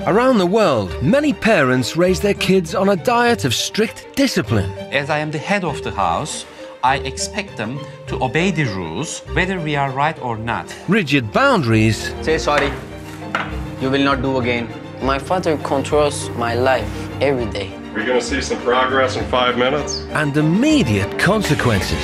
Around the world, many parents raise their kids on a diet of strict discipline. As I am the head of the house, I expect them to obey the rules, whether we are right or not. Rigid boundaries. Say sorry. You will not do again. My father controls my life every day. We're going to see some progress in 5 minutes. And immediate consequences.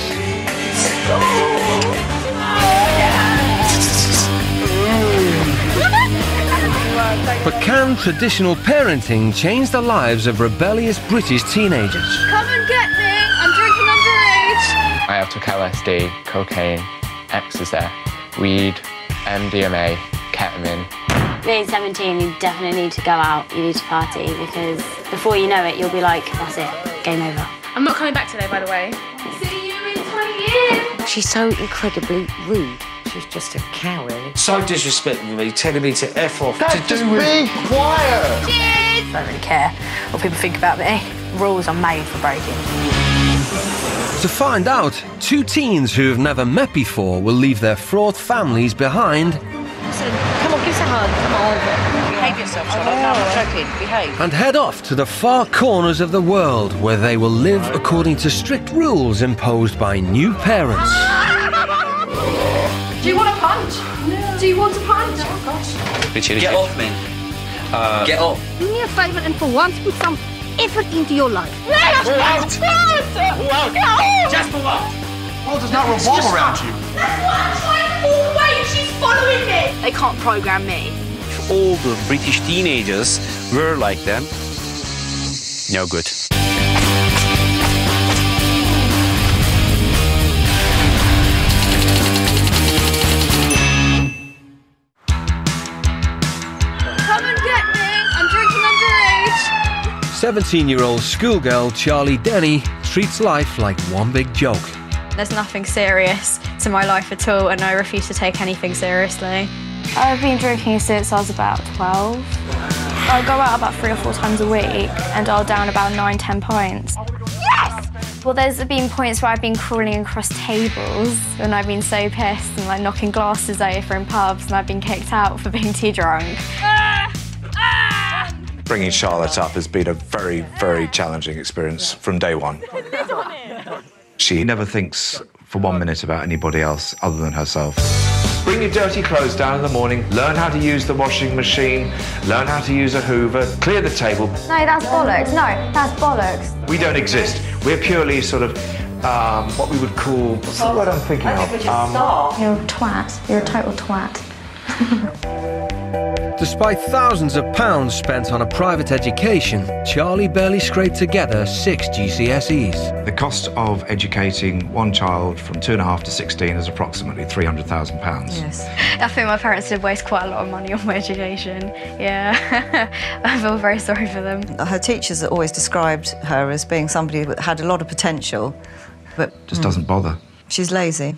But can traditional parenting change the lives of rebellious British teenagers? Come and get me! I'm drinking underage! I have took LSD, cocaine, ecstasy, weed, MDMA, ketamine. Being 17, you definitely need to go out, you need to party, because before you know it, you'll be like, that's it, game over. I'm not coming back today, by the way. See you in 20 years! She's so incredibly rude. She's just a cow, really. So disrespectful of me, telling me to F off. Dad, just be quiet! Cheers! I don't really care what people think about me. Rules are made for breaking. To find out, two teens who have never met before will leave their fraught families behind. Listen, come on, give us a hug. Come on. Behave yourself, Charlotte. No, I'm not joking. Behave. And head off to the far corners of the world where they will live according to strict rules imposed by new parents. Do you want a punch? No. Do you want a punch? No, of course. Get off me. Get off. Do me a favour and for once put some effort into your life. Just for what? World does not revolve around you. That's what I'm trying to pull away. She's following me. They can't program me. If all the British teenagers were like them, no good. Come and get me. I'm drinking underage. 17-year-old schoolgirl Charlie Denny treats life like one big joke. There's nothing serious to my life at all, and I refuse to take anything seriously. I've been drinking since I was about 12. I go out about 3 or 4 times a week, and I'll down about 9-10 pints. Yes! Well, there's been points where I've been crawling across tables, and I've been so pissed and like knocking glasses over in pubs, and I've been kicked out for being too drunk. Bringing Charlotte up has been a very, very challenging experience from day one. She never thinks for 1 minute about anybody else other than herself. Bring your dirty clothes down in the morning, learn how to use the washing machine, learn how to use a hoover, clear the table. No, that's bollocks. No, that's bollocks. We don't exist. We're purely sort of what we would call, what's the word I'm thinking of? You're a twat. You're a total twat. Despite thousands of pounds spent on a private education, Charlie barely scraped together 6 GCSEs. The cost of educating one child from 2.5 to 16 is approximately £300,000. Yes. I think my parents did waste quite a lot of money on my education. Yeah. I feel very sorry for them. Her teachers always described her as being somebody that had a lot of potential, but just doesn't bother. She's lazy.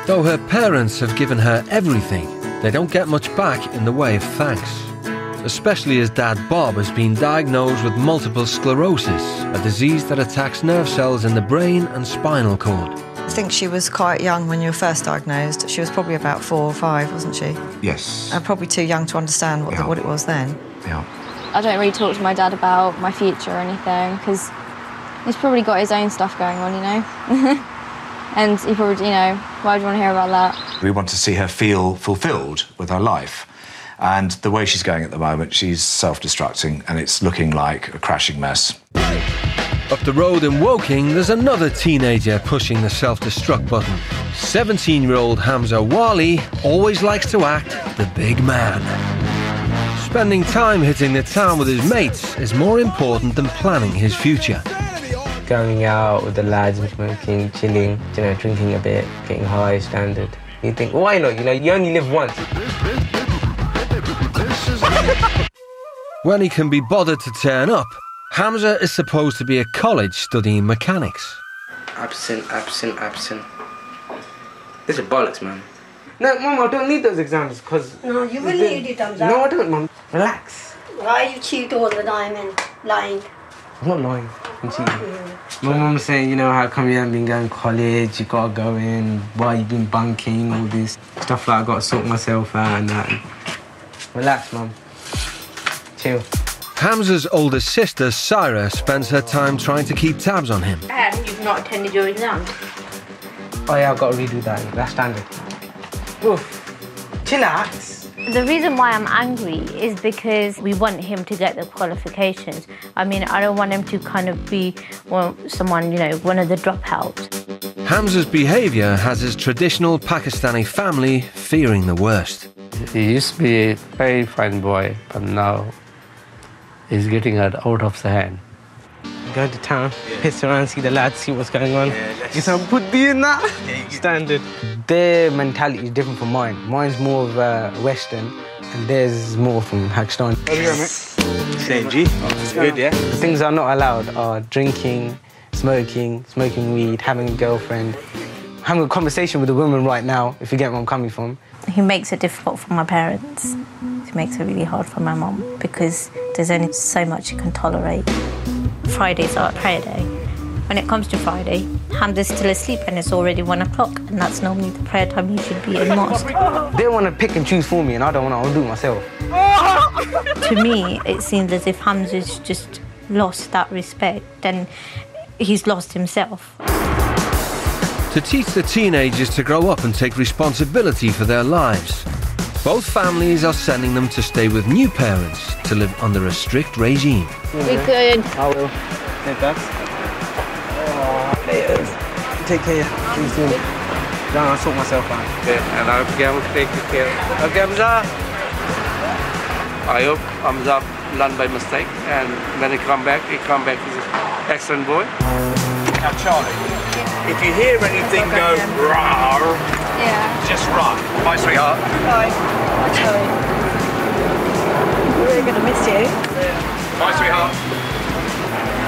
Though her parents have given her everything, they don't get much back in the way of thanks. Especially as Dad Bob has been diagnosed with multiple sclerosis, a disease that attacks nerve cells in the brain and spinal cord. I think she was quite young when you were first diagnosed. She was probably about 4 or 5, wasn't she? Yes. And probably too young to understand what it was then. Yeah. I don't really talk to my dad about my future or anything, because he's probably got his own stuff going on, you know? And he probably, you know, why do you want to hear about that? We want to see her feel fulfilled with her life. And the way she's going at the moment, she's self-destructing, and it's looking like a crashing mess. Up the road in Woking, there's another teenager pushing the self-destruct button. 17-year-old Hamza Wali always likes to act the big man. Spending time hitting the town with his mates is more important than planning his future. Going out with the lads, smoking, chilling, you know, drinking a bit, getting high, standard. You think, why not? You know, you only live once. When he can be bothered to turn up, Hamza is supposed to be at college studying mechanics. Absent. This is bollocks, man. No, Mum, I don't need those exams, because... No, you will need them, No, I don't, Mum. Relax. Why you cheat all the time and lying? I'm not lying. I'm cheating. My mum's saying, you know, how come you haven't been going to college, you got to go in, why you been bunking, all this stuff like I got to sort myself out and that. Relax, Mum. chill. Hamza's older sister, Syra, spends her time trying to keep tabs on him. And you've not attended your exams? Oh yeah, I've got to redo that. That's standard. Oof. Chillax. The reason why I'm angry is because we want him to get the qualifications. I mean, I don't want him to kind of be someone, you know, one of the dropouts. Hamza's behaviour has his traditional Pakistani family fearing the worst. He used to be a very fine boy, but now he's getting out of the hand. Go to town, piss around, see the lads, see what's going on. You say, put the in that. Standard. Their mentality is different from mine. Mine's more of Western, and theirs is more from Pakistan. Over here, mate. Same G. Oh, good, yeah. The things that are not allowed are drinking, smoking weed, having a girlfriend, having a conversation with a woman right now, if you get where I'm coming from. He makes it difficult for my parents. He makes it really hard for my mum because there's only so much you can tolerate. Fridays are prayer day. When it comes to Friday, Hamza's still asleep and it's already 1 o'clock, and that's normally the prayer time you should be in mosque. They want to pick and choose for me, and I don't want to. I'll do it myself. To me, it seems as if Hamza's just lost that respect, and he's lost himself. To teach the teenagers to grow up and take responsibility for their lives, both families are sending them to stay with new parents to live under a strict regime. We could. I will. Take that. Oh, layers. Take care. See you soon. John, I'll sort myself out. Okay, and I will take care. Okay, Hamza. I hope Hamza learned by mistake, and when he come back as an excellent boy. Now, Charlie, if you hear anything go rawr, just run. Bye, sweetheart. Bye. Bye, Charlie. We're going to miss you. Bye, sweetheart.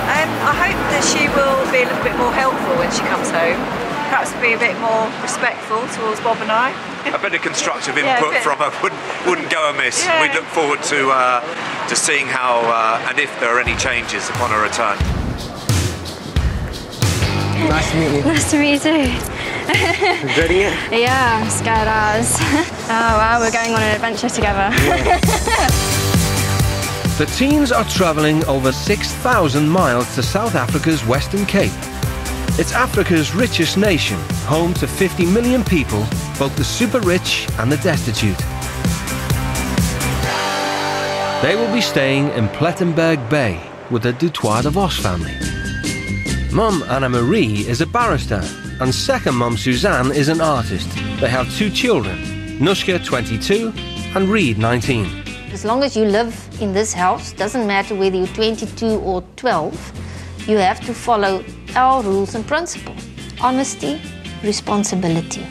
I hope that she will be a little bit more helpful when she comes home. Perhaps be a bit more respectful towards Bob and I. A bit of constructive input from her wouldn't go amiss. Yeah. We look forward to seeing how and if there are any changes upon her return. Nice to meet you. Nice to meet you too. Regretting it? Yeah, I'm scared as. Oh wow, we're going on an adventure together. The teens are travelling over 6,000 miles to South Africa's Western Cape. It's Africa's richest nation, home to 50 million people, both the super rich and the destitute. They will be staying in Plettenberg Bay with the Dutoit de Vos family. Mum Anna Marie is a barrister, and second mum Suzanne is an artist. They have 2 children, Nushka 22 and Reed 19. As long as you live in this house, doesn't matter whether you're 22 or 12, you have to follow our rules and principles. Honesty, responsibility.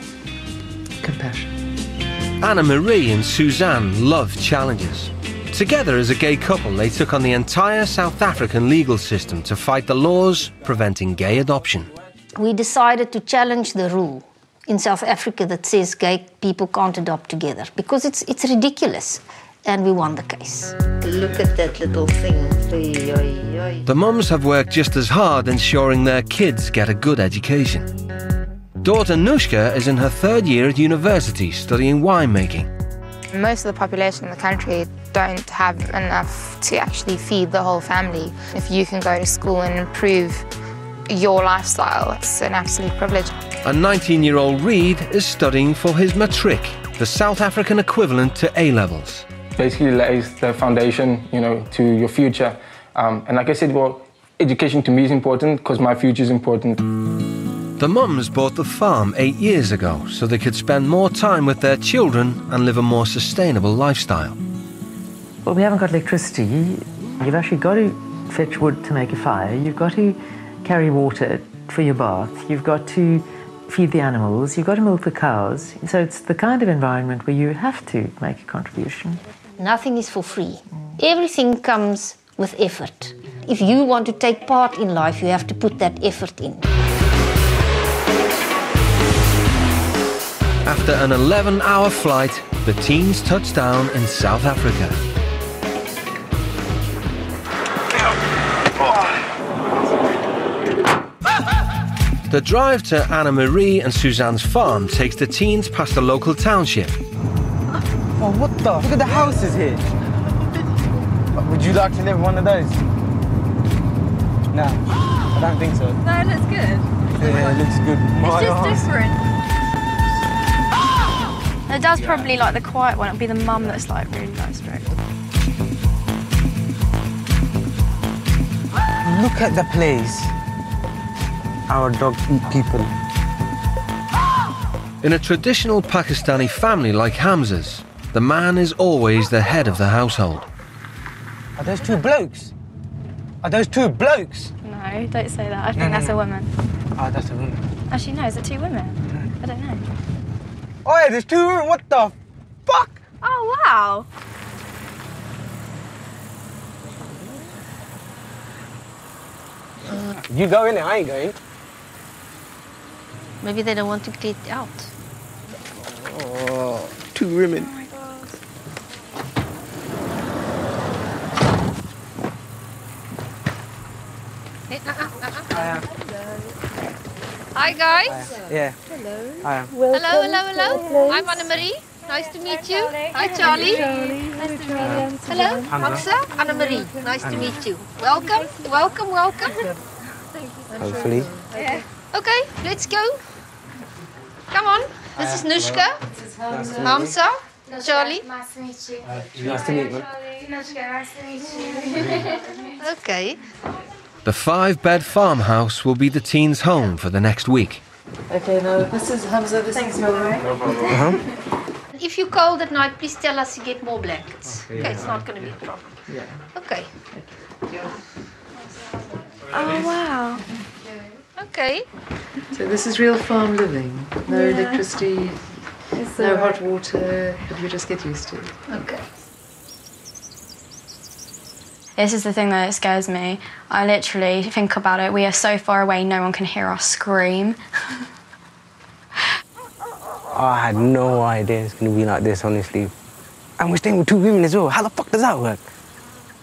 Compassion. Anna Marie and Suzanne love challenges. Together as a gay couple, they took on the entire South African legal system to fight the laws preventing gay adoption. We decided to challenge the rule in South Africa that says gay people can't adopt together because it's ridiculous. And we won the case. Look at that little thing. The mums have worked just as hard ensuring their kids get a good education. Daughter Nushka is in her 3rd year at university studying winemaking. Most of the population in the country don't have enough to actually feed the whole family. If you can go to school and improve your lifestyle, it's an absolute privilege. A 19-year-old Reed is studying for his matric, the South African equivalent to A-levels. Basically lays the foundation, to your future. And like I said, well, education to me is important because my future is important. The mums bought the farm 8 years ago so they could spend more time with their children and live a more sustainable lifestyle. Well, we haven't got electricity. You've actually got to fetch wood to make a fire. You've got to carry water for your bath. You've got to feed the animals. You've got to milk the cows. So it's the kind of environment where you have to make a contribution. Nothing is for free. Everything comes with effort. If you want to take part in life, you have to put that effort in. After an 11-hour flight, the teens touched down in South Africa. The drive to Anna Marie and Suzanne's farm takes the teens past a local township. Oh, what the? Look at the houses here. Would you like to live one of those? No, I don't think so. No, it looks good. Yeah, it looks good. It's just different. The dad's probably like the quiet one. It'd be the mum that's like really like strict. Look at the place. Our dog eat people. In a traditional Pakistani family like Hamza's, the man is always the head of the household. Are those two blokes? Are those two blokes? No, don't say that. I think that's a woman. Oh, that's a woman. Actually, no, is it two women? I don't know. Oh, yeah, there's two women. What the fuck? Oh, wow. You go in there, I ain't going. Maybe they don't want to get out. Oh, two women. Oh my God. Hi guys. Yeah. Hello. Hi. Hello, hello, hello. I'm Anna-Marie. Nice to meet you. Hi, Charlie. Nice to meet you. Hello, Hamza. Anna-Marie. Nice to meet you. Welcome, welcome, welcome. Hopefully. Yeah. Okay, let's go. Come on. This is Nushka. Hamza. Charlie. Nice to meet you. Nice to meet you. Nice to meet you. Okay. The 5-bed farmhouse will be the teens' home for the next week. Okay, now this is Hamza, this is Mallory. If you're cold at night, please tell us to get more blankets. Okay, it's not going to be a problem. Yeah. Okay. Oh, wow. Okay. So this is real farm living. No electricity, no hot water, but you just get used to it. Okay. This is the thing that scares me. I literally think about it. We are so far away, no one can hear us scream. I had no idea it's going to be like this, honestly. And we're staying with two women as well. How the fuck does that work?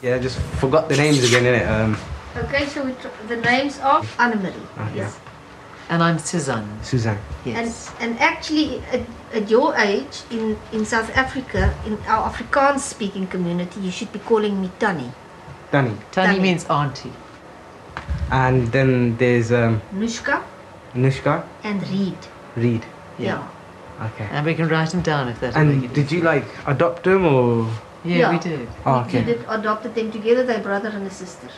Yeah, I just forgot the names again, innit? Okay, so the names of Anna-Marie. Yes. And I'm Suzanne. Suzanne. Yes. And actually, at your age, in South Africa, in our Afrikaans-speaking community, you should be calling me Tannie. Tannie. Tannie means auntie. And then there's Nushka. Nushka. And Reed. Reed. Yeah. Okay. And we can write them down if that's. And did you like adopt them or? Yeah, we did. Oh, okay. We adopted them together, they're brother and a sister.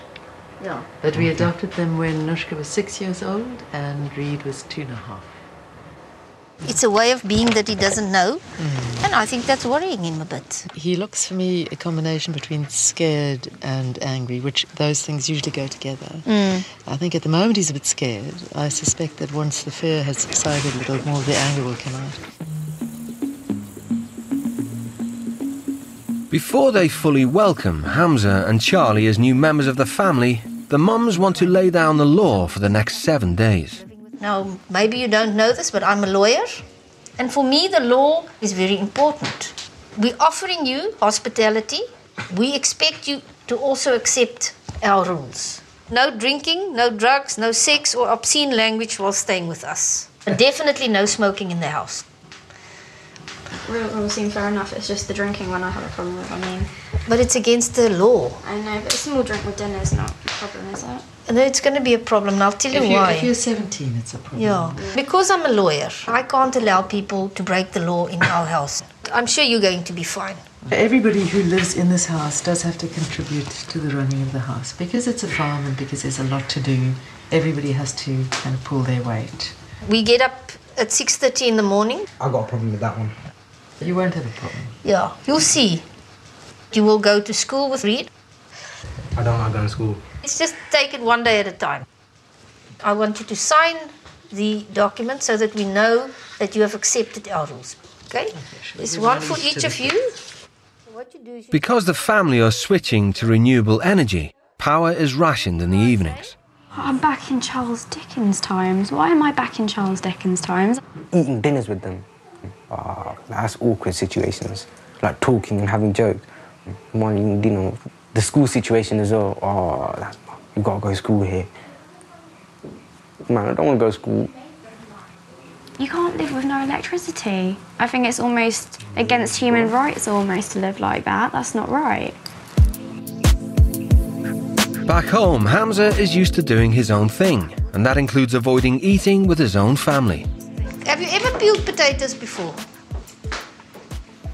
Yeah. But we adopted them when Nushka was 6 years old and Reed was 2.5. It's a way of being that he doesn't know, and I think that's worrying him a bit. He looks for me a combination between scared and angry, which those things usually go together. I think at the moment he's a bit scared. I suspect that once the fear has subsided a little, more of the anger will come out. Before they fully welcome Hamza and Charlie as new members of the family, the mums want to lay down the law for the next 7 days. Now, maybe you don't know this, but I'm a lawyer. And for me, the law is very important. We're offering you hospitality. We expect you to also accept our rules. No drinking, no drugs, no sex or obscene language while staying with us. And definitely no smoking in the house. Will seem fair enough. It's just the drinking one I have a problem with. I mean, but it's against the law. I know, but a small drink with dinner is not a problem, is it? And it's going to be a problem, and I'll tell you why. If you're 17, it's a problem. Yeah. Because I'm a lawyer, I can't allow people to break the law in our house. I'm sure you're going to be fine. Everybody who lives in this house does have to contribute to the running of the house. Because it's a farm and because there's a lot to do, everybody has to kind of pull their weight. We get up at 6:30 in the morning. I got a problem with that one. You won't have a problem. Yeah, you'll see. You will go to school with Reed. I don't like going to school. Let's just take it one day at a time. I want you to sign the document so that we know that you have accepted our rules. Okay? There's one for each of you. Because the family are switching to renewable energy, power is rationed in the evenings. I'm back in Charles Dickens times. Why am I back in Charles Dickens times? Eating dinners with them. That's awkward situations. Like talking and having jokes. One, you know, the school situation as well. You gotta go to school here. Man, I don't want to go to school. You can't live with no electricity. I think it's almost against human rights almost to live like that. That's not right. Back home, Hamza is used to doing his own thing, and that includes avoiding eating with his own family. Have you ever peeled potatoes before?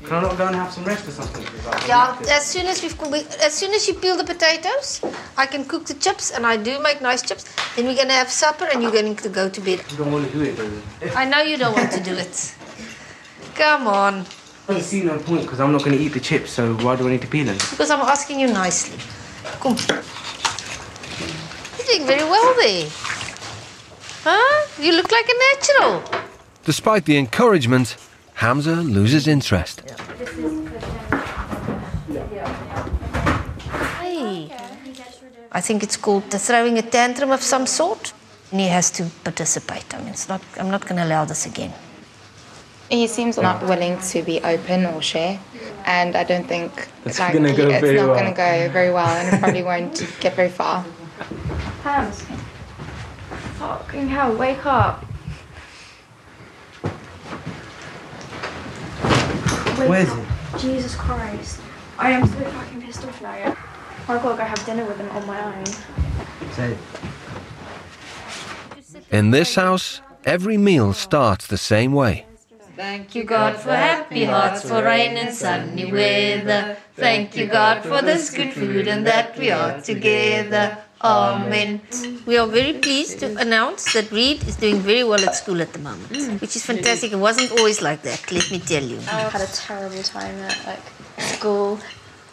Can I not go and have some rest or something? Yeah, as soon as you peel the potatoes, I can cook the chips, and I do make nice chips. Then we're going to have supper, and you're going to go to bed. You don't want to do it, do you? I know you don't want to do it. Come on. I don't see no point, because I'm not going to eat the chips, so why do I need to peel them? Because I'm asking you nicely. Come. You're doing very well there. Huh? You look like a natural. Despite the encouragement, Hamza loses interest. Hey. I think it's called throwing a tantrum of some sort. And he has to participate. I mean, I'm not going to allow this again. He seems not willing to be open or share, and I don't think it's not going to go very well, and it probably won't get very far. Hams, fucking hell, wake up. Where is it? Jesus Christ. I am so fucking pissed off now. I've got to go have dinner with him on my own. Say. In this house, every meal starts the same way. Thank you, God, for happy hearts, for rain and sunny weather. Thank you, God, for this good food and that we are together. Amen. We are very pleased to announce that Reed is doing very well at school at the moment, which is fantastic. It wasn't always like that, let me tell you. I had a terrible time at school.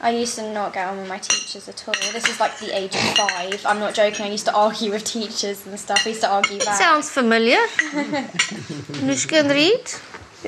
I used to not get on with my teachers at all. This is like the age of 5. I'm not joking. I used to argue with teachers and stuff. I used to argue back. Sounds familiar. Nushka and Reed? I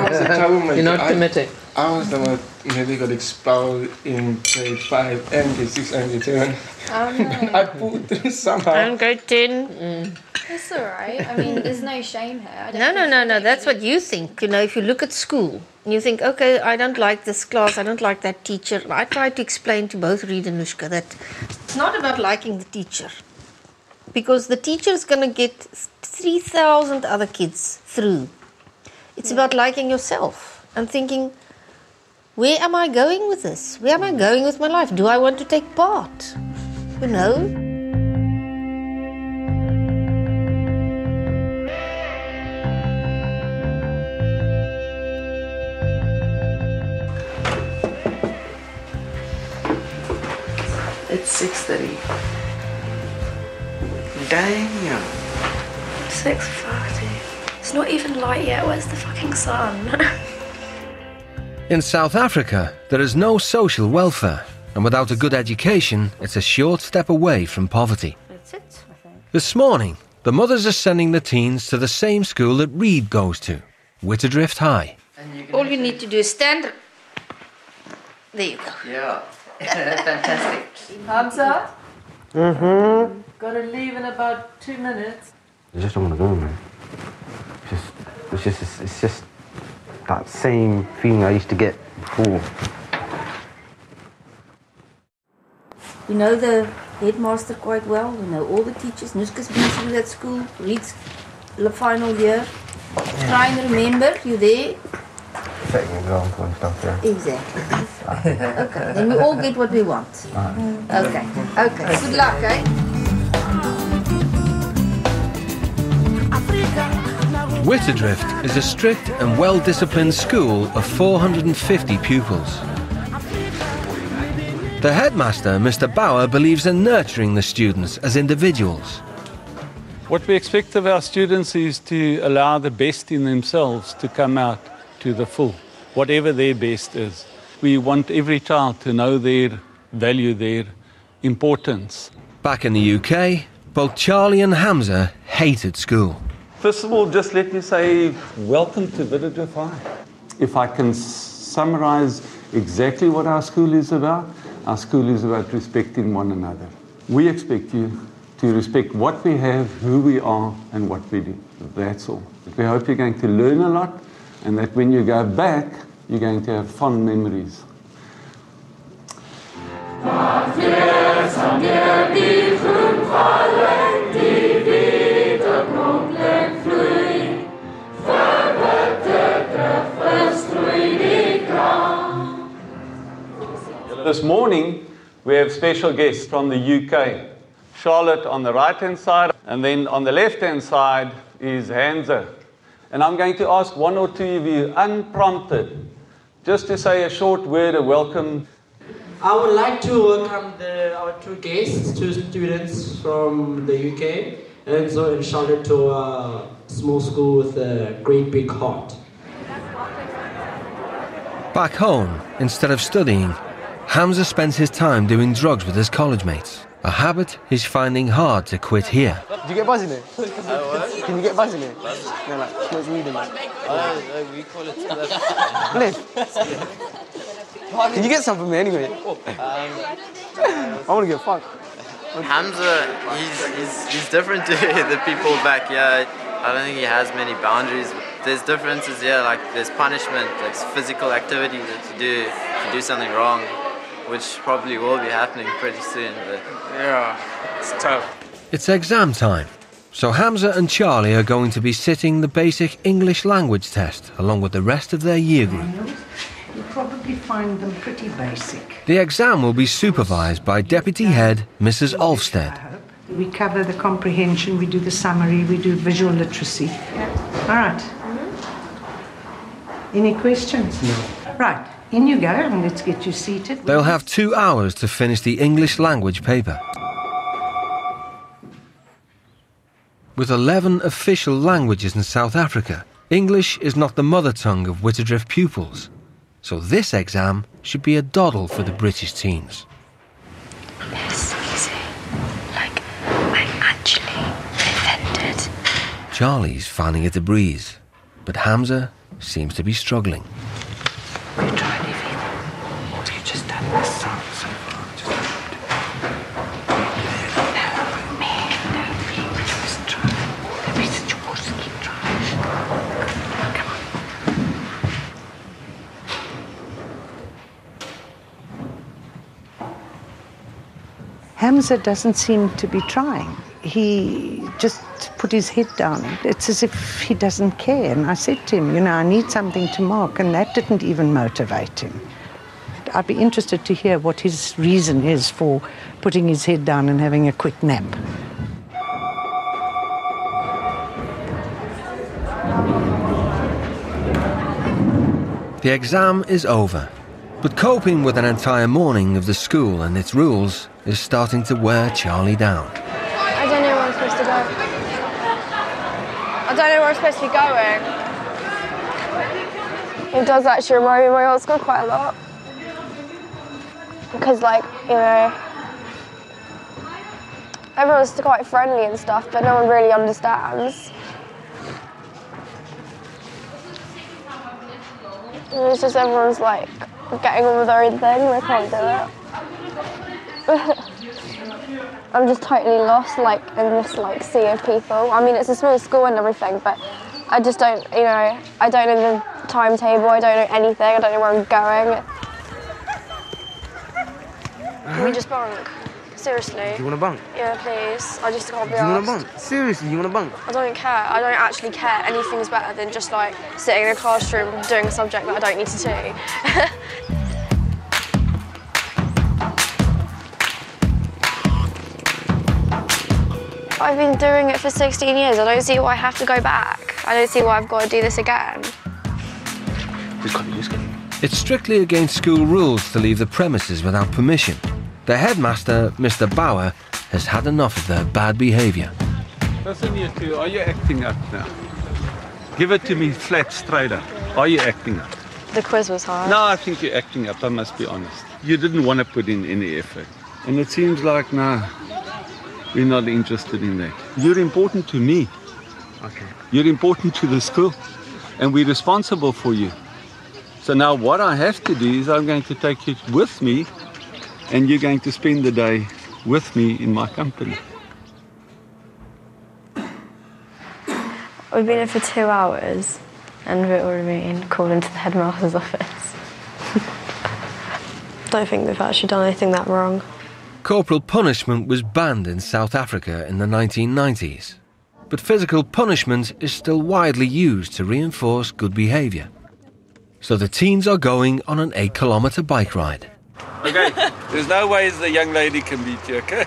was a troublemaker. You're not committing. I was the one who nearly got expelled in grade 5 and grade 6 and grade 7. Oh, no. I pulled through somehow. And grade 10. It's all right. I mean, there's no shame here. No. That's what you think. You know, if you look at school and you think, okay, I don't like this class, I don't like that teacher. I try to explain to both Reed and Nushka that it's not about liking the teacher. Because the teacher is going to get 3,000 other kids through. It's about liking yourself and thinking, where am I going with this? Where am I going with my life? Do I want to take part? You know? It's 6:30. Damn. 6:30. It's not even light yet. Where's the fucking sun? In South Africa, there is no social welfare, and without a good education, it's a short step away from poverty. That's it, I think. This morning, the mothers are sending the teens to the same school that Reed goes to, Witterdrift High. All you need to do is stand. There you go. Yeah, fantastic. Hamza? Mm-hmm. Gotta leave in about 2 minutes. I just don't want to go, man. It's just that same feeling I used to get before. We know the headmaster quite well. We know all the teachers. Nushka's been through that school. Reed's the final year. Try and remember, you there? Setting an example and stuff, yeah. Exactly. Okay, then we all get what we want. Okay. Good luck, eh? Witterdrift is a strict and well-disciplined school of 450 pupils. The headmaster, Mr. Bauer, believes in nurturing the students as individuals. What we expect of our students is to allow the best in themselves to come out to the full, whatever their best is. We want every child to know their value, their importance. Back in the UK, both Charlie and Hamza hated school. First of all, just let me say, welcome to Witterdrift High. If I can summarize exactly what our school is about respecting one another. We expect you to respect what we have, who we are, and what we do. That's all. We hope you're going to learn a lot, and that when you go back, you're going to have fond memories. This morning, we have special guests from the UK. Charlotte on the right-hand side, and then on the left-hand side is Hamza. And I'm going to ask one or two of you, unprompted, just to say a short word of welcome. I would like to welcome our two guests, two students from the UK, and so in Charlotte to a small school with a great big heart. Back home, instead of studying, Hamza spends his time doing drugs with his college mates, a habit he's finding hard to quit here. Do you get buzz in it? Can you get buzz in it? No, like, smoke weed in it. We call it... Can you get some for me anyway? I want to get fucked. Hamza, he's different to the people back here. I don't think he has many boundaries. There's differences here, like there's punishment, like physical activity that you do if you do something wrong, which probably will be happening pretty soon. But yeah, it's tough. It's exam time, so Hamza and Charlie are going to be sitting the basic English language test along with the rest of their year group. You'll probably find them pretty basic. The exam will be supervised by Deputy Head Mrs. Olfsted. We cover the comprehension, we do the summary, we do visual literacy. All right. Any questions? No. Right, in you go, and let's get you seated. They'll have 2 hours to finish the English language paper. With 11 official languages in South Africa, English is not the mother tongue of Witterdrift pupils. So this exam should be a doddle for the British teens. It's easy. Like, I'm actually offended. Charlie's finding it a breeze, but Hamza seems to be struggling. We'll try and leave it. What have you just done this song so far? No, me, just try. Maybe it's yours, keep trying. Come on. Hamza doesn't seem to be trying. He just put his head down. It's as if he doesn't care. And I said to him, I need something to mark, and that didn't even motivate him. I'd be interested to hear what his reason is for putting his head down and having a quick nap. The exam is over, but coping with an entire morning of the school and its rules is starting to wear Charlie down. I don't know where I'm supposed to go. I don't know where I'm supposed to be going. It does actually remind me of my old school quite a lot. Because, everyone's quite friendly and stuff, but no one really understands. And it's just everyone's, getting on with their own thing, and I can't do it. I'm just totally lost, in this, sea of people. I mean, it's a small school and everything, but I just don't, I don't know the timetable, I don't know anything, I don't know where I'm going. Can we just bunk? Seriously. Do you want to bunk? Yeah, please. I just can't be Do you want asked. to bunk? Seriously, you want to bunk? I don't care. I don't actually care. Anything's better than just, sitting in a classroom doing a subject that I don't need to do. I've been doing it for 16 years. I don't see why I have to go back. I don't see why I've got to do this again. It's strictly against school rules to leave the premises without permission. The headmaster, Mr. Bauer, has had enough of their bad behaviour. Listen, you two, are you acting up now? Give it to me flat, straight up. Are you acting up? The quiz was hard. No, I think you're acting up, I must be honest. You didn't want to put in any effort. And it seems like, no, we're not interested in that. You're important to me. Okay. You're important to the school. And we're responsible for you. So now what I have to do is I'm going to take you with me, and you're going to spend the day with me in my company. We've been here for 2 hours, and we've already been called into the headmaster's office. I don't think we've actually done anything that wrong. Corporal punishment was banned in South Africa in the 1990s, but physical punishment is still widely used to reinforce good behaviour. So the teens are going on an 8-kilometre bike ride. Okay, there's no ways the young lady can beat you, okay?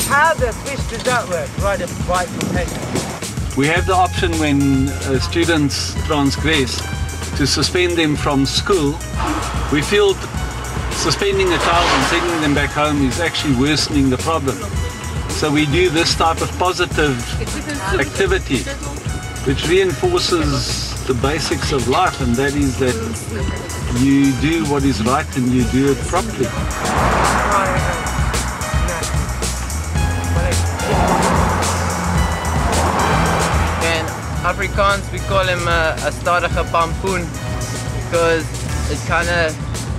How the twist does that work? Right from patient. We have the option when students transgress to suspend them from school. We feel suspending a child and sending them back home is actually worsening the problem. So we do this type of positive activity which reinforces the basics of life, and that is that you do what is right and you do it properly. In Afrikaans we call him a stadige pampoen because it kind of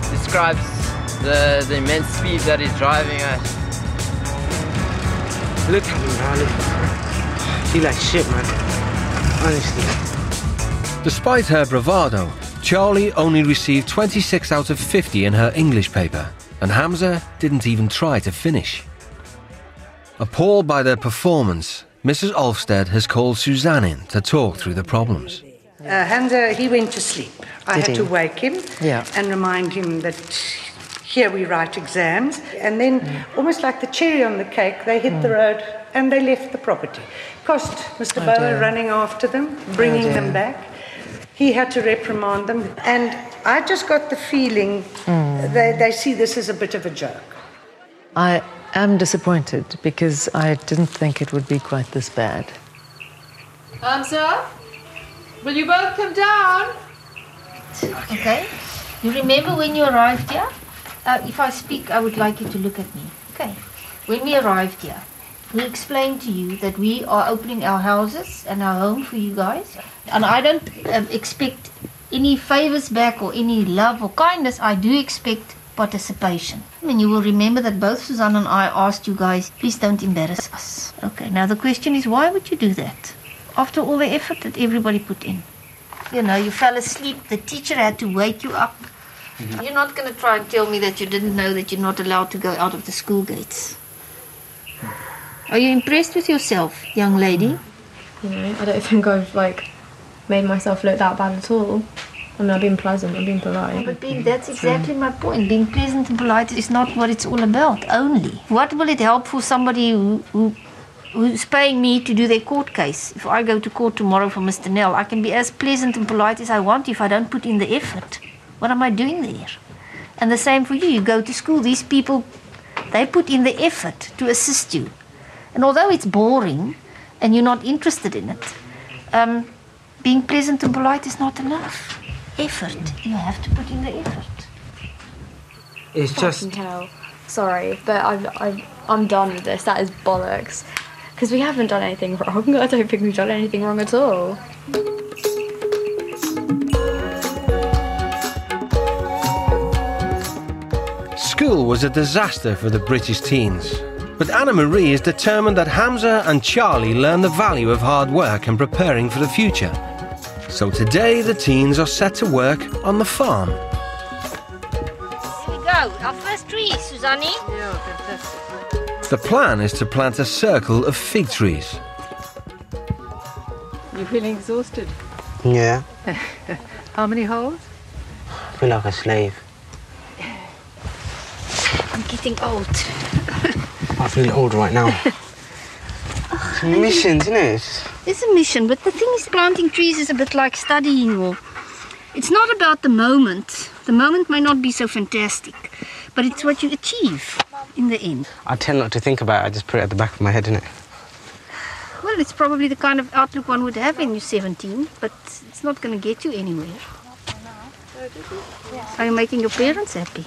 describes the immense speed that he's driving at. Look at him, darling. I feel like shit, man. Honestly. Despite her bravado, Charlie only received 26 out of 50 in her English paper, and Hamza didn't even try to finish. Appalled by their performance, Mrs. Olfsted has called Suzanne in to talk through the problems. Hamza, he went to sleep. I had to wake him and remind him that here we write exams. And then, almost like the cherry on the cake, they hit the road and they left the property. Cost Mr. Bower running after them, bringing them back. He had to reprimand them. And I just got the feeling they see this as a bit of a joke. I am disappointed because I didn't think it would be quite this bad. Hamza, will you both come down? Okay. You remember when you arrived here? If I speak, I would like you to look at me. Okay. When we arrived here, we explained to you that we are opening our houses and our home for you guys. And I don't expect any favors back or any love or kindness. I do expect participation. And you will remember that both Suzanne and I asked you guys, please don't embarrass us. Okay, now the question is, why would you do that? After all the effort that everybody put in. You know, you fell asleep, the teacher had to wake you up. You're not going to try and tell me that you didn't know that you're not allowed to go out of the school gates. Are you impressed with yourself, young lady? You know, I don't think I've, made myself look that bad at all. I mean, I've been pleasant, I've been polite. But that's exactly my point. Being pleasant and polite is not what it's all about, only. What will it help for somebody who's paying me to do their court case? If I go to court tomorrow for Mr. Nell, I can be as pleasant and polite as I want if I don't put in the effort. What am I doing there? And the same for you. You go to school, these people, they put in the effort to assist you. And although it's boring and you're not interested in it, being pleasant and polite is not enough. Effort. You have to put in the effort. It's just... I can tell. Sorry, but I'm done with this. That is bollocks. Because we haven't done anything wrong. I don't think we've done anything wrong at all. School was a disaster for the British teens. But Anna Marie is determined that Hamza and Charlie learn the value of hard work and preparing for the future. So today the teens are set to work on the farm. Here we go, our first tree, Suzanne. Yeah, fantastic. The plan is to plant a circle of fig trees. You feeling exhausted? Yeah. How many holes? I feel like a slave. I'm getting old. I feel old right now. It's a mission, isn't it? It's a mission, but the thing is, planting trees is a bit like studying. Or it's not about the moment. The moment may not be so fantastic, but it's what you achieve in the end. I tend not to think about it. I just put it at the back of my head, innit? Well, it's probably the kind of outlook one would have when you're 17, but it's not going to get you anywhere. Are you making your parents happy?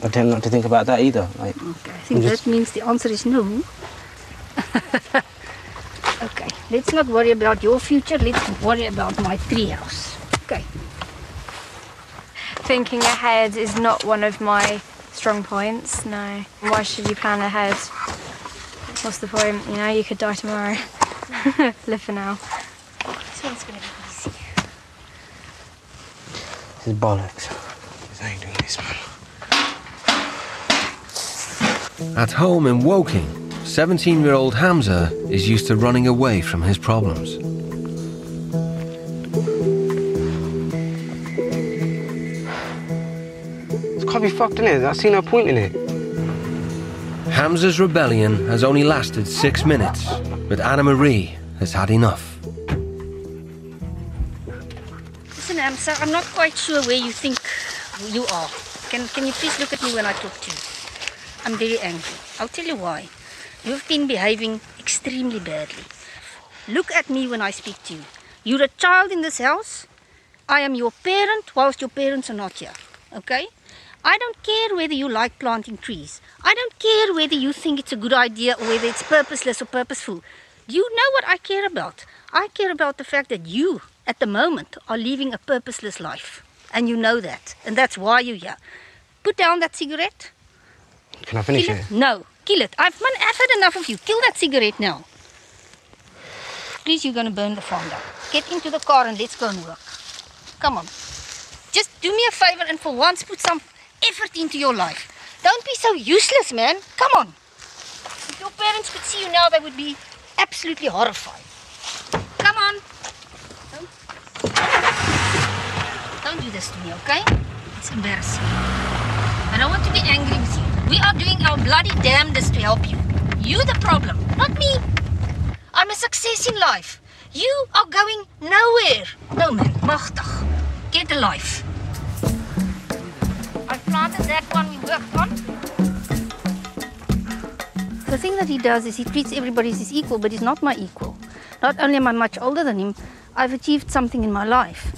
I tend not to think about that either. Okay, I think that means the answer is no. Okay, let's not worry about your future, let's worry about my treehouse. Okay. Thinking ahead is not one of my strong points, no. Why should you plan ahead? What's the point? You know, you could die tomorrow. Live for now. This one's going to be easy. This is bollocks. I ain't doing this, man. At home in Woking, 17-year-old Hamza is used to running away from his problems. It's can't be fucked in it. I see no point in it. Hamza's rebellion has only lasted 6 minutes, but Anna Marie has had enough. Listen, Hamza, I'm not quite sure where you think you are. Can you please look at me when I talk to you? I'm very angry. I'll tell you why. You've been behaving extremely badly. Look at me when I speak to you. You're a child in this house. I am your parent whilst your parents are not here. Okay? I don't care whether you like planting trees. I don't care whether you think it's a good idea or whether it's purposeless or purposeful. You know what I care about. I care about the fact that you, at the moment, are living a purposeless life. And you know that. And that's why you're here. Put down that cigarette. Can I finish it? No, kill it. I've had enough of you. Kill that cigarette now. Please, you're going to burn the farm down. Get into the car and let's go and work. Come on. Just do me a favor and for once put some effort into your life. Don't be so useless, man. Come on. If your parents could see you now, they would be absolutely horrified. Come on. Don't do this to me, okay? It's embarrassing. I don't want to be angry with you. We are doing our bloody damnedest to help you. You're the problem, not me. I'm a success in life. You are going nowhere. No, man. Machtig. Get a life. I planted that one we worked on. The thing that he does is he treats everybody as his equal, but he's not my equal. Not only am I much older than him, I've achieved something in my life.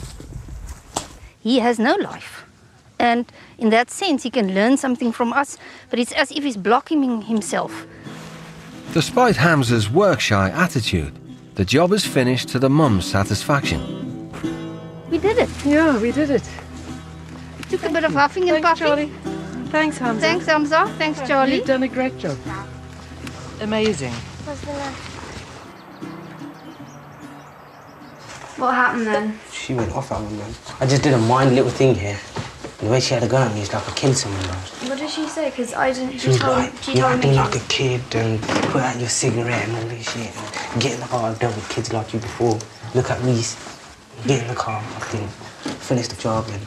He has no life. And in that sense, he can learn something from us, but it's as if he's blocking himself. Despite Hamza's work-shy attitude, the job is finished to the mum's satisfaction. We did it. Yeah, we did it. It took a bit of huffing and puffing. Charlie. Thanks, Hamza. Thanks, Hamza. Thanks, Charlie. You've done a great job. Amazing. What happened then? She went off at me, man. I just did a mind little thing here. The way she had a gun at me is like I killed someone, bro. What did she say? Because I didn't. She was like, you're acting like a kid and put out your cigarette and all this shit. And get in the car. I've dealt with kids like you before. Look at Reese. Get in the car. I think finish the job and.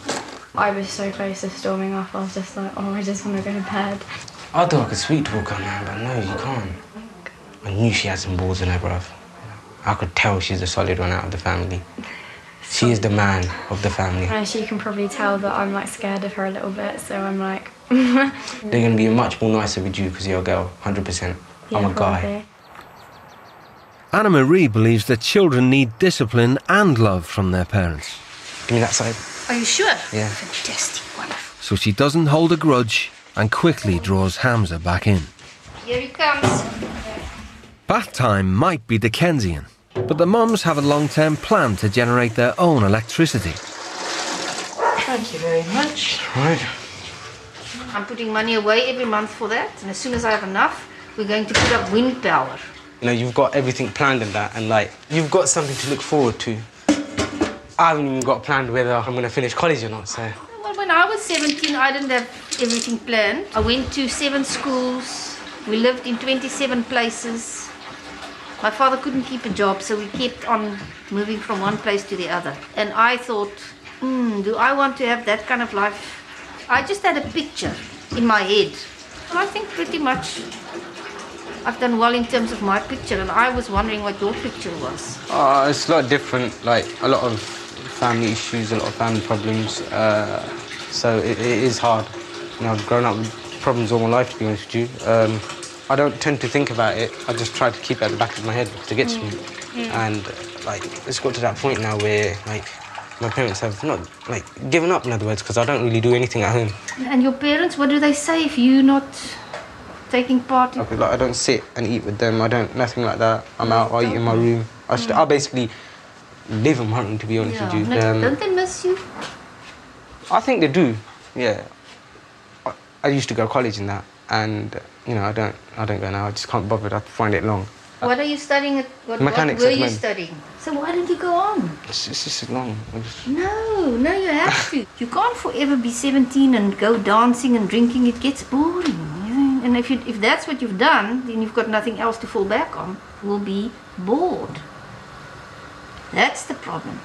I was so close to storming off. I was just like, oh, I just want to go to bed. I thought I could sweet talk her, man, but no, you can't. I knew she had some balls in her, bruv. I could tell she's the solid one out of the family. She is the man of the family. And she can probably tell that I'm like scared of her a little bit, so I'm like. They're going to be much more nicer with you because you're a girl, 100%. Yeah, I'm a guy. probably. Anna Marie believes that children need discipline and love from their parents. Give me that side. Are you sure? Yeah. Fantastic, wonderful. So she doesn't hold a grudge and quickly draws Hamza back in. Here he comes. Bath time might be Dickensian, but the mums have a long-term plan to generate their own electricity. Thank you very much. Right. I'm putting money away every month for that, and as soon as I have enough, we're going to put up wind power. You know, you've got everything planned in that, and like, you've got something to look forward to. I haven't even got planned whether I'm going to finish college or not, so. Well, when I was 17, I didn't have everything planned. I went to 7 schools. We lived in 27 places. My father couldn't keep a job, so we kept on moving from one place to the other. And I thought, do I want to have that kind of life? I just had a picture in my head. And I think pretty much I've done well in terms of my picture, and I was wondering what your picture was. It's a lot different, like a lot of family issues, a lot of family problems. So it is hard. You know, I've grown up with problems all my life, to be honest with you. I don't tend to think about it. I just try to keep it at the back of my head because it gets me. And like, it's got to that point now where like my parents have not like given up, in other words, because I don't really do anything at home. And your parents, what do they say if you're not taking part in? Like, I don't sit and eat with them. I don't, nothing like that. I'm out, I eat in my room. I basically live in my room, to be honest with you. Don't they miss you? I think they do, yeah. I used to go to college in that, and you know, I don't go now. I just can't bother. I find it long. What are you studying at? What Mechanics were at the you moment. studying? So why didn't you go on? It's just long. No, you have to. You can't forever be 17 and go dancing and drinking. It gets boring. And if that's what you've done, then you've got nothing else to fall back on. You'll be bored. That's the problem.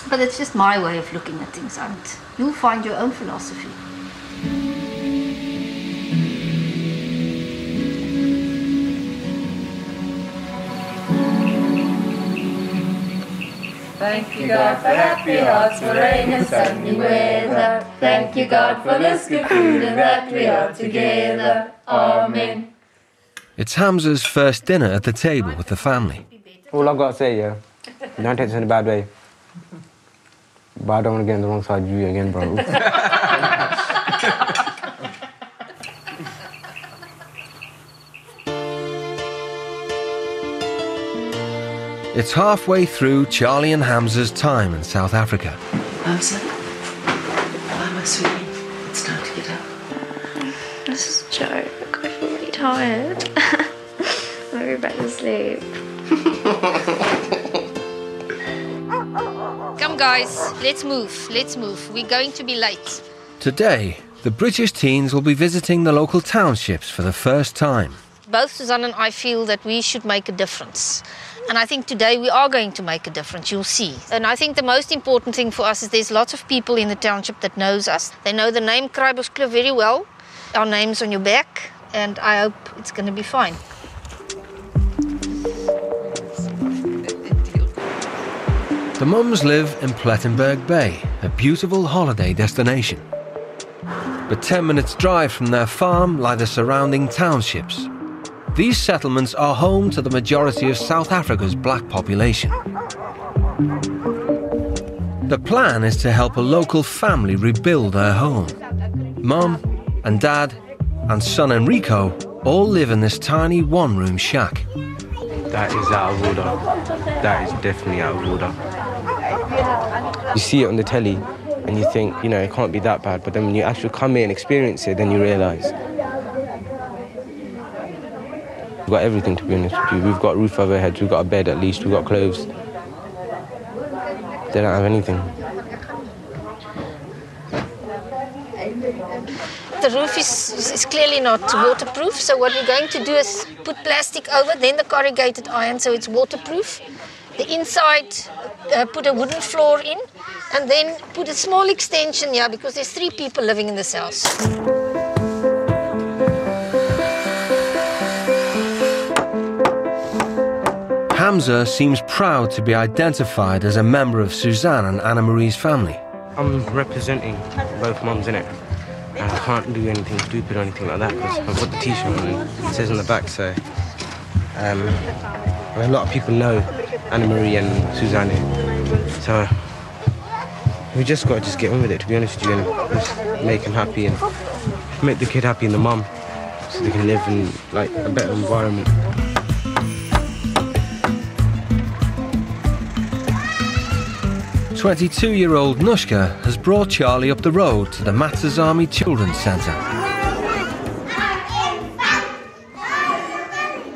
But it's just my way of looking at things, and you'll find your own philosophy. Thank you God for happy hearts, for rain and sunny weather. Thank you God for this good food and that we are together. Amen. It's Hamza's first dinner at the table with the family. All I've got to say, yeah, don't take this in a bad way. But I don't want to get on the wrong side of you again, bro. It's halfway through Charlie and Hamza's time in South Africa. Hamza, I'm a sweetie. It's time to get up. This is a joke. I feel really tired. I'm going to go back to sleep. Come guys, let's move, let's move. We're going to be late. Today, the British teens will be visiting the local townships for the first time. Both Suzanne and I feel that we should make a difference. And I think today we are going to make a difference, you'll see. And I think the most important thing for us is there's lots of people in the township that knows us. They know the name Kruiberskloof very well. Our name's on your back, and I hope it's going to be fine. The mums live in Plettenberg Bay, a beautiful holiday destination. But 10 minutes drive from their farm lie the surrounding townships. These settlements are home to the majority of South Africa's black population. The plan is to help a local family rebuild their home. Mum and Dad and son Enrico all live in this tiny one-room shack. That is out of order. That is definitely out of order. You see it on the telly and you think, you know, it can't be that bad, but then when you actually come here and experience it, then you realise. We've got everything, to be honest with you. We've got a roof over our heads, we've got a bed at least, we've got clothes. They don't have anything. The roof is clearly not waterproof, so what we're going to do is put plastic over, then the corrugated iron, so it's waterproof. The inside, put a wooden floor in, and then put a small extension here, because there's 3 people living in this house. Hamza seems proud to be identified as a member of Suzanne and Anna-Marie's family. I'm representing both mums, innit? And I can't do anything stupid or anything like that because I've got the t-shirt on and it says on the back, so... a lot of people know Anna-Marie and Suzanne, so we just got to get on with it, to be honest with you, and just make them happy and make the kid happy and the mum so they can live in like a better environment. "22-year-old Nushka has brought Charlie up the road to the Matsazami Children's Centre.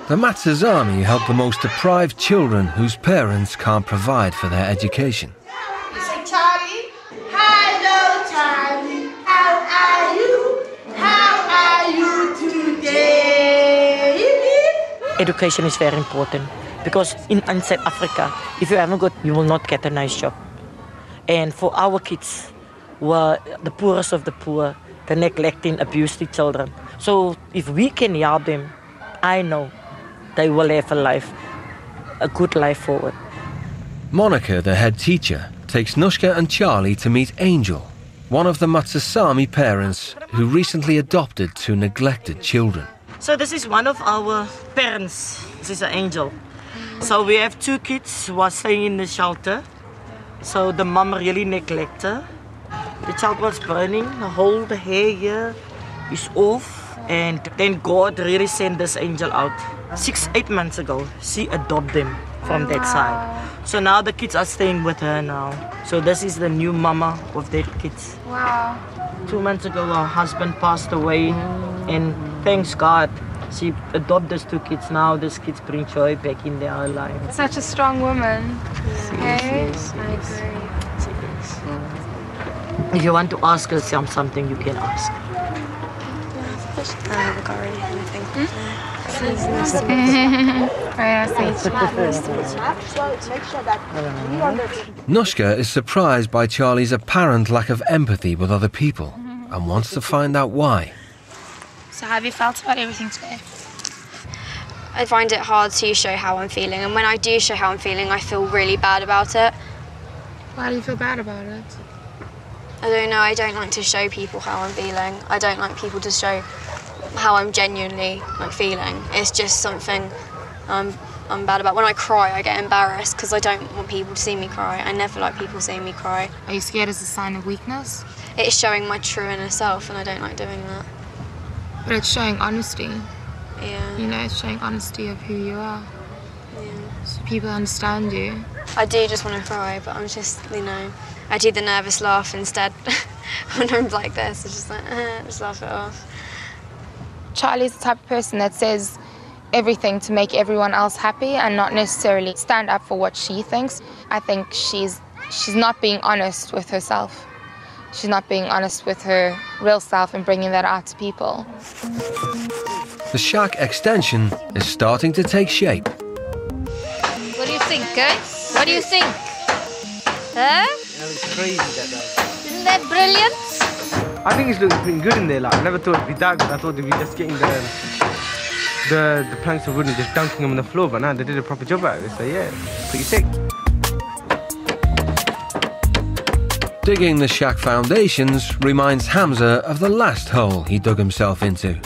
The Matsazami help the most deprived children whose parents can't provide for their education. Say, Charlie. Hello, Charlie. How are you? How are you today? Education is very important because in South Africa, if you haven't got, you will not get a nice job. And for our kids, who are the poorest of the poor, the neglecting, abused children. So if we can help them, I know they will have a good life forward. Monica, the head teacher, takes Nushka and Charlie to meet Angel, one of the Matsazami parents who recently adopted 2 neglected children. So this is one of our parents. This is an Angel. So we have 2 kids who are staying in the shelter. So the mum really neglected her. The child was burning, the whole hair here is off. And then God really sent this Angel out. 6-8 months ago, she adopted them from that side. So now the kids are staying with her now. So this is the new mama of their kids. Wow. 2 months ago, her husband passed away. And thanks God, she adopted these 2 kids. Now these kids bring joy back in their life. Such a strong woman. Okay? I agree. If you want to ask her something, you can ask. Very nice to meet you. Make sure that Nushka is surprised by Charlie's apparent lack of empathy with other people and wants to find out why. So how have you felt about everything today? I find it hard to show how I'm feeling, and when I do show how I'm feeling, I feel really bad about it. Why do you feel bad about it? I don't know, I don't like to show people how I'm feeling. I don't like people to show how I'm genuinely feeling. It's just something I'm bad about. When I cry, I get embarrassed because I don't want people to see me cry. I never like people seeing me cry. Are you scared as a sign of weakness? It's showing my true inner self, and I don't like doing that. But it's showing honesty. Yeah. You know, it's showing honesty of who you are. Yeah. So people understand you. I do just want to cry, but I'm just, I do the nervous laugh instead. When I'm like this, it's just just laugh it off. Charlie's the type of person that says everything to make everyone else happy and not necessarily stand up for what she thinks. I think she's not being honest with herself. She's not being honest with her real self and bringing that out to people. The shack extension is starting to take shape. What do you think, guys? What do you think? Huh? It's crazy that Isn't that brilliant? I think it's looking pretty good in there. Like, I never thought it'd be that good. I thought it'd be just getting the planks of wood and just dunking them on the floor, but now they did a proper job out of it, so yeah, pretty sick. Digging the shack foundations reminds Hamza of the last hole he dug himself into.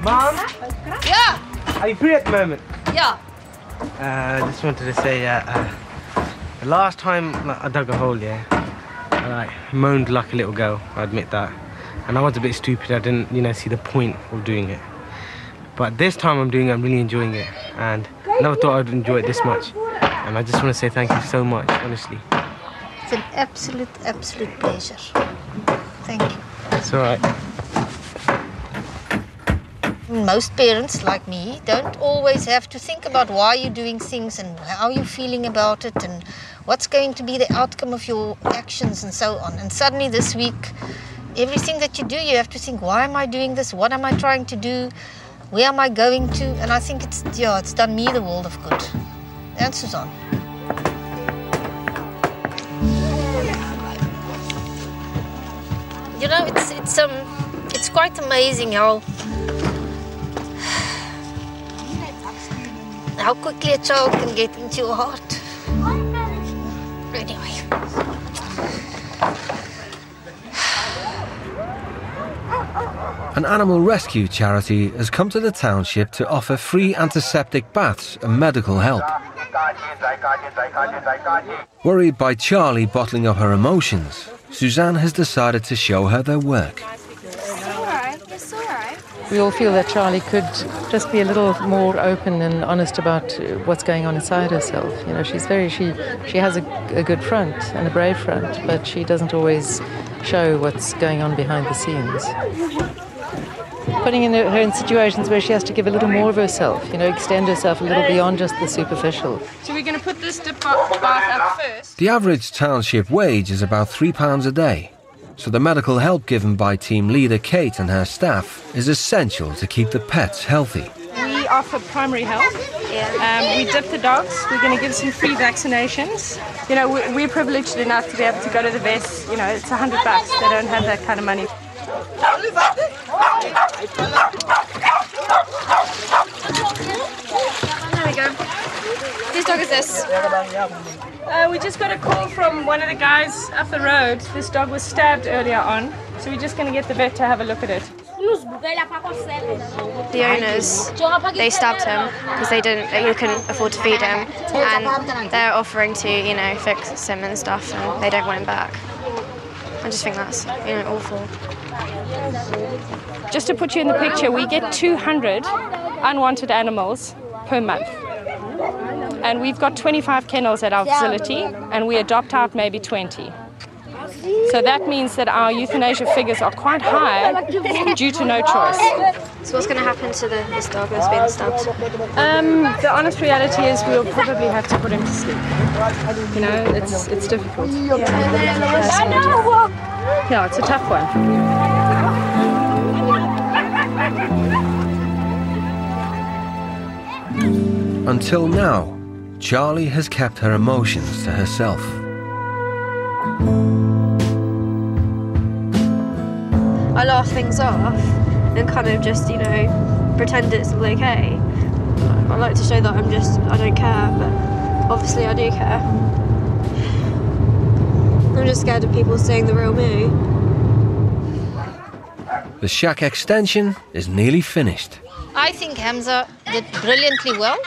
Mom? Yeah? Are you free at the moment? Yeah. I just wanted to say, the last time I dug a hole, yeah, I moaned like a little girl, I admit that. And I was a bit stupid, I didn't, see the point of doing it. But this time I'm doing it, I'm really enjoying it. And I never thought I'd enjoy it this much. And I just want to say thank you so much, honestly. It's an absolute pleasure. Thank you. It's all right. Most parents, like me, don't always have to think about why you're doing things and how you're feeling about it and what's going to be the outcome of your actions and so on. And suddenly this week, everything that you do, you have to think, why am I doing this? What am I trying to do? Where am I going to? And I think it's done me the world of good. And Suzanne. You know, it's quite amazing how quickly a child can get into your heart. Anyway. An animal rescue charity has come to the township to offer free antiseptic baths and medical help. Worried by Charlie bottling up her emotions, Suzanne has decided to show her their work. It's all right. We all feel that Charlie could just be a little more open and honest about what's going on inside herself. You know, she has a good front and a brave front, but she doesn't always show what's going on behind the scenes. Putting her in situations where she has to give a little more of herself, extend herself a little beyond just the superficial. So we're going to put this dip bath up first. The average township wage is about £3 a day, so the medical help given by team leader Kate and her staff is essential to keep the pets healthy. We offer primary health. We dip the dogs. We're going to give some free vaccinations. We're privileged enough to be able to go to the vets. It's $100. They don't have that kind of money. There we go. Whose dog is this? We just got a call from one of the guys up the road. This dog was stabbed earlier on, so we're just going to get the vet to have a look at it. The owners, they stabbed him because they couldn't afford to feed him, and they're offering to, fix him and stuff, and they don't want him back. I just think that's, awful. Just to put you in the picture, we get 200 unwanted animals per month. And we've got 25 kennels at our facility, and we adopt out maybe 20. So that means that our euthanasia figures are quite high due to no choice. So what's going to happen to this dog that's been stabbed? The honest reality is we'll probably have to put him to sleep. It's difficult. Yeah, it's a tough one. Until now, Charlie has kept her emotions to herself. I laugh things off and kind of just, you know, pretend it's all okay. I like to show that I don't care, but obviously I do care. I'm just scared of people seeing the real me. The shack extension is nearly finished. I think Hamza did brilliantly well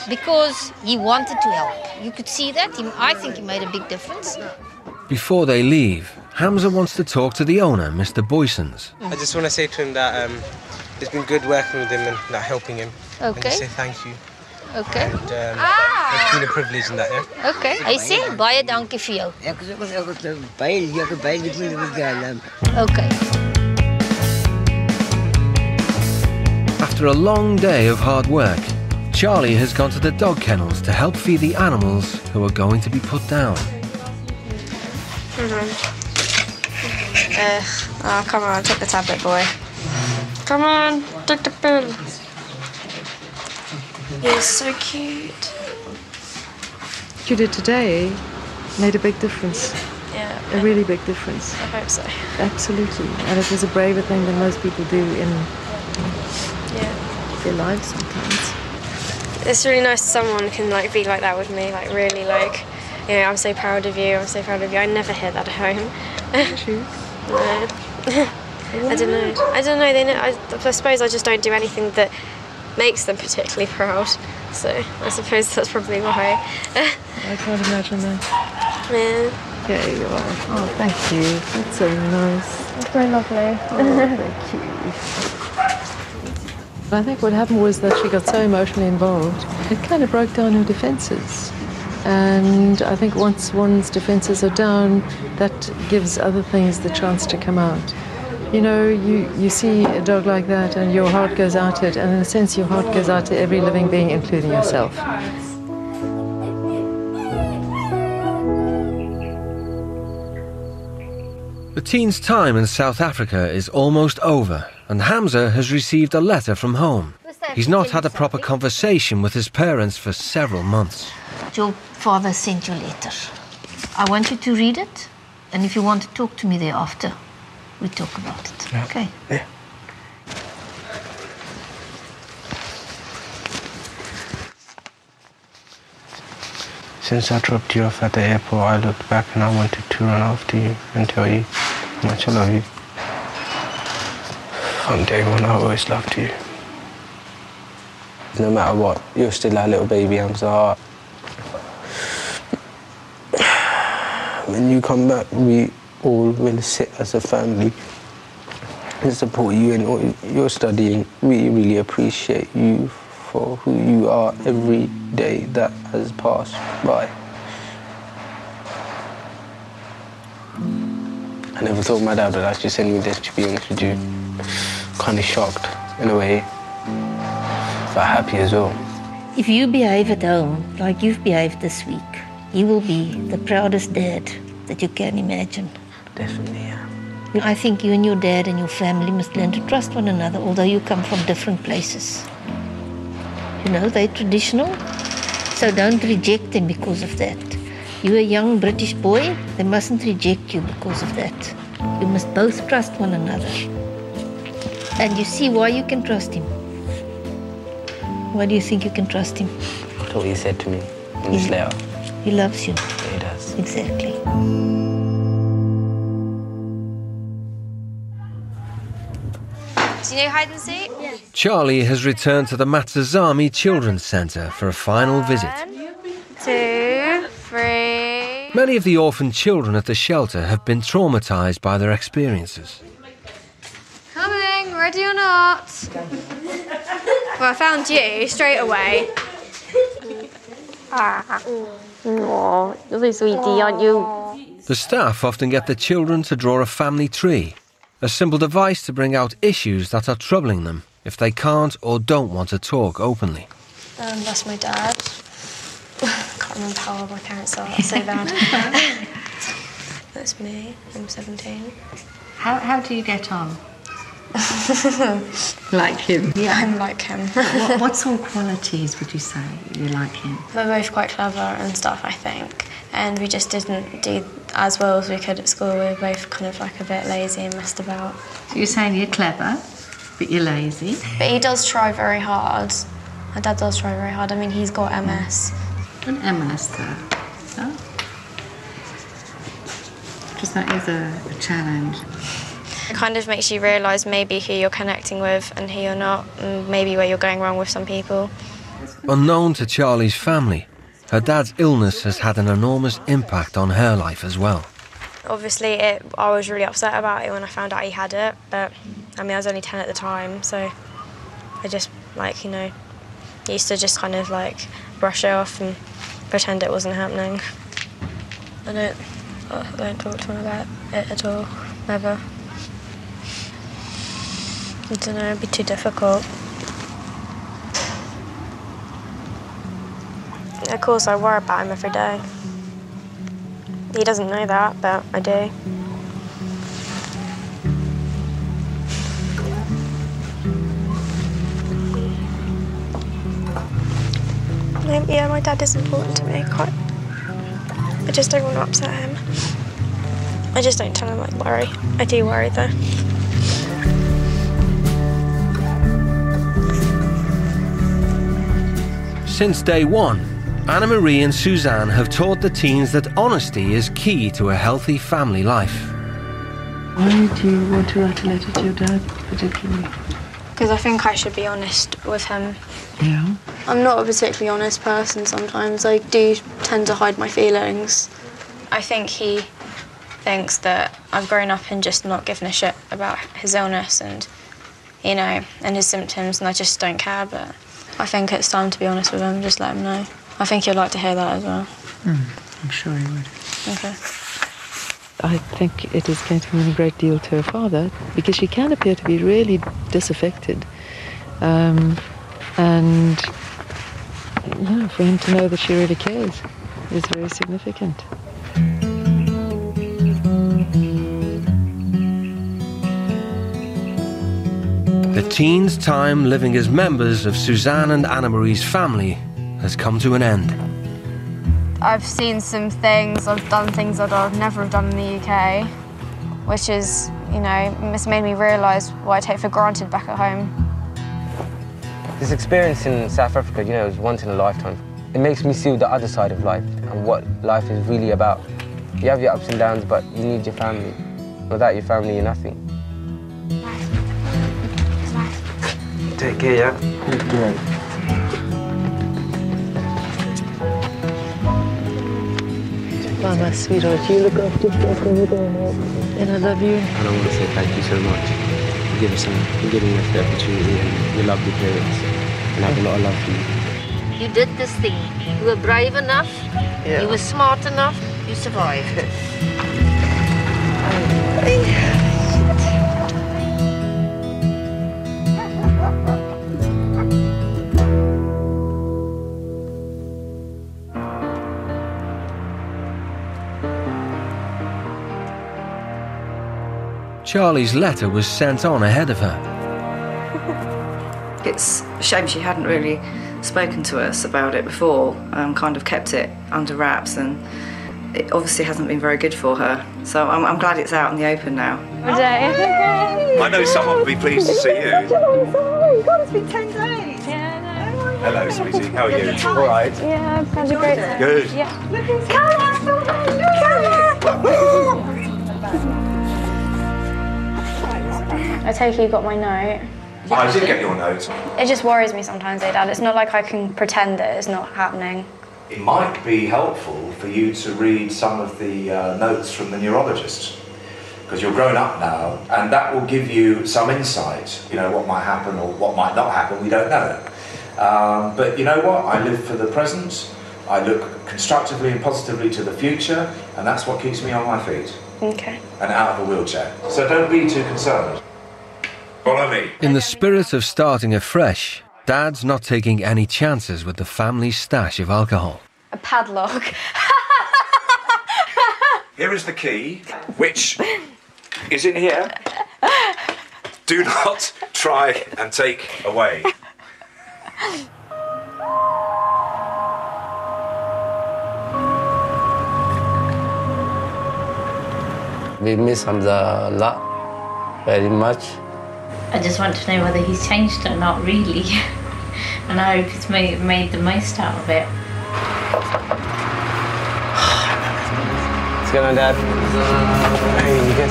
because he wanted to help. You could see that. I think he made a big difference. Before they leave, Hamza wants to talk to the owner, Mr. Boysons. I just want to say to him that it's been good working with him and helping him. Okay. And just say thank you. Okay. And it's been a privilege in that, yeah? Okay. Hy sê baie dankie vir jou. Okay. After a long day of hard work, Charlie has gone to the dog kennels to help feed the animals who are going to be put down. Oh, come on, take the tablet, boy. Come on, take the pill. You're so cute. What you did today made a big difference. Yeah. A really big difference. I hope so. Absolutely. And it was a braver thing than most people do in their lives sometimes. It's really nice someone can like be like that with me, like really like, you know, I'm so proud of you, I'm so proud of you. I never hear that at home. True. No. I don't know. They know. I suppose I just don't do anything that makes them particularly proud. So I suppose that's probably why. I can't imagine that. Yeah. Yeah, you are. Oh, thank you. That's so nice. That's very lovely. Oh, thank you. I think what happened was that she got so emotionally involved, it kind of broke down her defences. And I think once one's defences are down, that gives other things the chance to come out. You know, you see a dog like that and your heart goes out to it, and in a sense your heart goes out to every living being, including yourself. The teen's time in South Africa is almost over, and Hamza has received a letter from home. He's not had a proper conversation with his parents for several months. Your father sent you a letter. I want you to read it, and if you want to talk to me thereafter, we talk about it. Yeah. Okay? Yeah. Since I dropped you off at the airport, I looked back and I wanted to run after you and tell you how much I love you. From day one, I always loved you. No matter what, you're still our little baby Hamza. When you come back, we all will sit as a family and support you in all your studying. We really appreciate you for who you are every day that has passed by. I never thought my dad would actually send me this, to be honest with you. Kind of shocked, in a way, but happy as well. If you behave at home like you've behaved this week, he will be the proudest dad that you can imagine. Definitely, yeah. I think you and your dad and your family must learn to trust one another, although you come from different places. You know, they're traditional, so don't reject them because of that. You're a young British boy, they mustn't reject you because of that. You must both trust one another. And you see why you can trust him. Why do you think you can trust him? That's what he said to me in this letter. He loves you. Yeah, he does. Exactly. Do you know hide and seek? Yeah. Charlie has returned to the Matsuzami Children's Centre for a final visit. 2, 3. Many of the orphan children at the shelter have been traumatised by their experiences. Coming, ready or not? Well, I found you straight away. Oh, you're so sweetie, aren't you? The staff often get the children to draw a family tree, a simple device to bring out issues that are troubling them if they can't or don't want to talk openly. That's my dad. Can't remember how old my parents are, that's so bad. That's me, I'm 17. How do you get on? Like him? Yeah, I'm like him. what sort of qualities would you say you like him? We're both quite clever and stuff, I think. and we just didn't do as well as we could at school. We were both kind of like a bit lazy and messed about. So you're saying you're clever, but you're lazy? But he does try very hard. My dad does try very hard. I mean, he's got MS. An MS, though? Oh. Because that is a challenge. It kind of makes you realise maybe who you're connecting with and who you're not, and maybe where you're going wrong with some people. Unknown to Charlie's family, her dad's illness has had an enormous impact on her life as well. Obviously, I was really upset about it when I found out he had it, but I mean, I was only 10 at the time, so I just, like, you know, used to just kind of, like, brush it off and pretend it wasn't happening. I don't talk to him about it at all, never. I don't know, it'd be too difficult. Of course, I worry about him every day. He doesn't know that, but I do. Yeah, my dad is important to me, quite. I just don't want to upset him. I just don't tell him I worry. I do worry, though. Since day one, Anna Marie and Suzanne have taught the teens that honesty is key to a healthy family life. Why do you want to write a letter to your dad, particularly? Because I think I should be honest with him. Yeah? I'm not a particularly honest person sometimes. I do tend to hide my feelings. I think he thinks that I've grown up and just not given a shit about his illness and, you know, and his symptoms, and I just don't care, but I think it's time to be honest with him, just let him know. I think he'd like to hear that as well. I'm sure he would. Okay. I think it is going to mean a great deal to her father, because she can appear to be really disaffected. And, yeah, for him to know that she really cares is very significant. The teens' time living as members of Suzanne and Anna Marie's family has come to an end. I've seen some things, I've done things that I'd never have done in the UK, which is, you know, it's made me realise what I take for granted back at home. This experience in South Africa, you know, is once in a lifetime. It makes me see the other side of life and what life is really about. You have your ups and downs, but you need your family. Without your family, you're nothing. Take care, yeah? Great. Bye, my sweetheart. You look after yourself when you go home. And I love you. And I want to say thank you so much for giving us the opportunity and your lovely parents. And I have a lot of love for you. You did this thing. You were brave enough. Yeah. You were smart enough. You survived. Charlie's letter was sent on ahead of her. It's a shame she hadn't really spoken to us about it before, kind of kept it under wraps, and it obviously hasn't been very good for her. So I'm glad it's out in the open now. Good day. I know someone will be pleased to see you. God, it's been 10 days. Yeah, Hello, sweetie. How are you? All right. Yeah, I've had a great time. Good. Yeah. I take it you got my note. I did get your note. It just worries me sometimes, Dad. It's not like I can pretend that it's not happening. It might be helpful for you to read some of the notes from the neurologist, because you're grown up now, and that will give you some insight. You know, what might happen or what might not happen, we don't know. But you know what? I live for the present. I look constructively and positively to the future, and that's what keeps me on my feet. Okay. And out of a wheelchair. So don't be too concerned. Follow me. In the spirit of starting afresh, Dad's not taking any chances with the family's stash of alcohol. A padlock. Here is the key, which is in here. Do not try and take away. We miss Hamza a lot, very much. I just want to know whether he's changed or not, really. And I hope he's made the most out of it. What's going on, Dad? Hey, you good?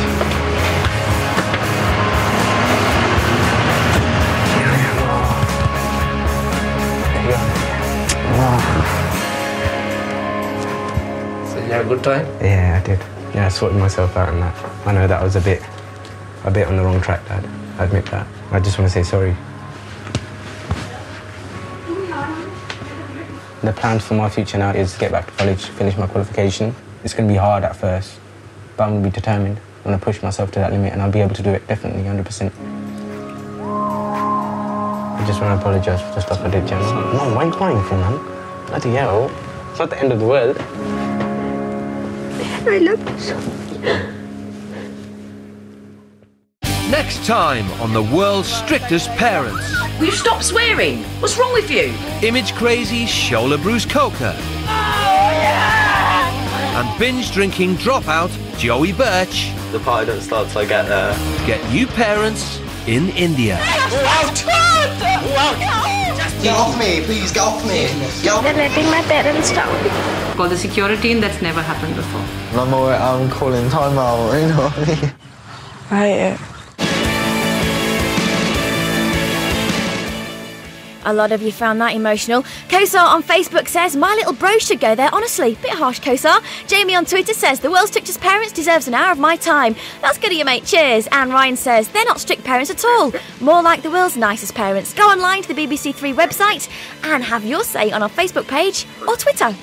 So you had a good time? Yeah, I did. Yeah, I sorted myself out and that. I know that was a bit on the wrong track, Dad. I admit that. I just want to say sorry. The plans for my future now is to get back to college, finish my qualification. It's going to be hard at first, but I'm going to be determined. I'm going to push myself to that limit and I'll be able to do it, definitely, 100%. I just want to apologise for the stuff I did, Jen. Mom, why are you crying for, man? Bloody hell. It's not the end of the world. I love you so much. Next time on the world's strictest parents. Will you stop swearing? What's wrong with you? Image crazy Shola Bruce Coker. And binge drinking dropout Joey Birch. The party don't start till I get there. Get new parents in India. Get off me, please, get off me. They're letting my parents down. Call the security and that's never happened before. I'm calling time out, you know what I mean? Right. A lot of you found that emotional. Kosar on Facebook says, my little bro should go there, honestly. Bit harsh, Kosar. Jamie on Twitter says, the world's strictest parents deserves an hour of my time. That's good of you, mate. Cheers. And Ryan says, they're not strict parents at all. More like the world's nicest parents. Go online to the BBC Three website and have your say on our Facebook page or Twitter.